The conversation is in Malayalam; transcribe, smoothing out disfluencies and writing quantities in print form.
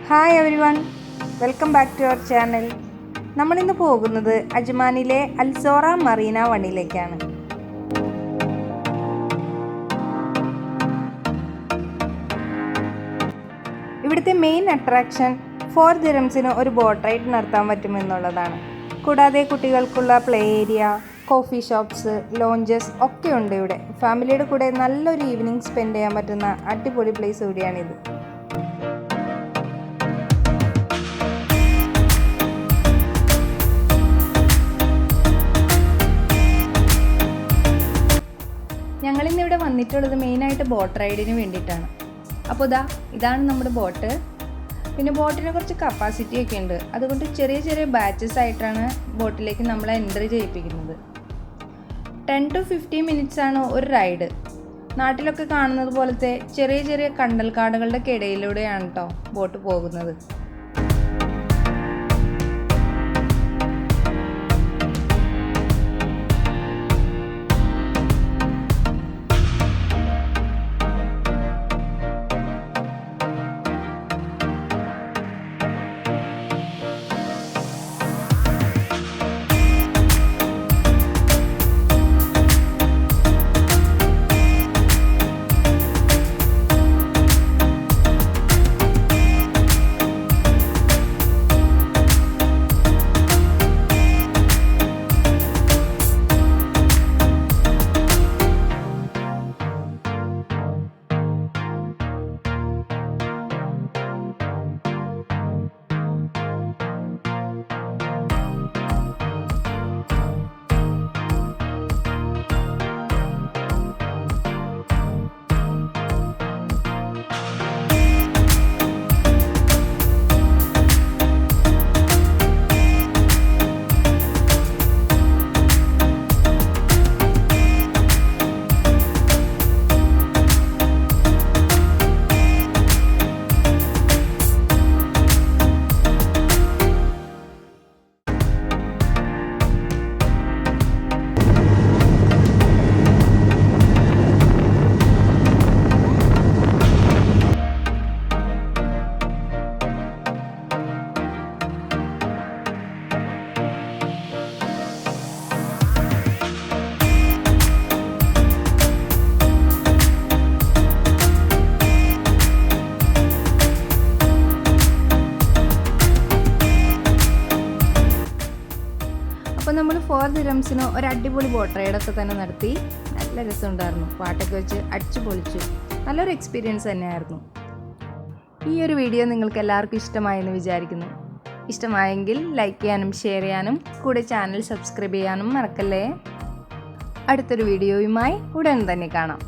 Hi everyone, welcome back to our channel. നമ്മളിന്ന് പോകുന്നത് അജ്മാനിലെ സോറ മറീന വണിയിലേക്കാണ്. ഇവിടുത്തെ മെയിൻ അട്രാക്ഷൻ 4 ദിറംസിന് ഒരു ബോട്ട് റൈഡ് നടത്താൻ പറ്റുമെന്നുള്ളതാണ്. കൂടാതെ കുട്ടികൾക്കുള്ള play area, coffee shops, launches ഒക്കെ ഉണ്ട് ഇവിടെ. ഫാമിലിയുടെ കൂടെ നല്ലൊരു ഈവനിങ് സ്പെൻഡ് ചെയ്യാൻ പറ്റുന്ന അടിപൊളി പ്ലേസ് കൂടിയാണിത്. ഞങ്ങളിന്നിവിടെ വന്നിട്ടുള്ളത് മെയിനായിട്ട് ബോട്ട് റൈഡിന് വേണ്ടിയിട്ടാണ്. അപ്പോൾ ഇതാണ് നമ്മുടെ ബോട്ട്. പിന്നെ ബോട്ടിനെ കുറച്ച് കപ്പാസിറ്റി ഒക്കെ ഉണ്ട്, അതുകൊണ്ട് ചെറിയ ചെറിയ ബാച്ചസ് ആയിട്ടാണ് ബോട്ടിലേക്ക് നമ്മളെ എൻട്രി ചെയ്യിപ്പിക്കുന്നത്. 10 to 15 minutes ആണ് ഒരു റൈഡ്. നാട്ടിലൊക്കെ കാണുന്നത് പോലത്തെ ചെറിയ ചെറിയ കണ്ടൽക്കാടുകളുടെ ഇടയിലൂടെയാണ് കേട്ടോ ബോട്ട് പോകുന്നത്. അപ്പോൾ നമ്മൾ 4 ദിറംസിന് ഒരു അടിപൊളി ബോട്ട് റൈഡൊക്കെ തന്നെ നടത്തി. നല്ല രസമുണ്ടായിരുന്നു, പാട്ടൊക്കെ വെച്ച് അടിച്ചു പൊളിച്ചു. നല്ലൊരു എക്സ്പീരിയൻസ് തന്നെയായിരുന്നു. ഈ ഒരു വീഡിയോ നിങ്ങൾക്ക് എല്ലാവർക്കും ഇഷ്ടമായെന്ന് വിചാരിക്കുന്നു. ഇഷ്ടമായെങ്കിൽ ലൈക്ക് ചെയ്യാനും ഷെയർ ചെയ്യാനും കൂടെ ചാനൽ സബ്സ്ക്രൈബ് ചെയ്യാനും മറക്കല്ലേ. അടുത്തൊരു വീഡിയോയുമായി ഉടൻ തന്നെ കാണാം.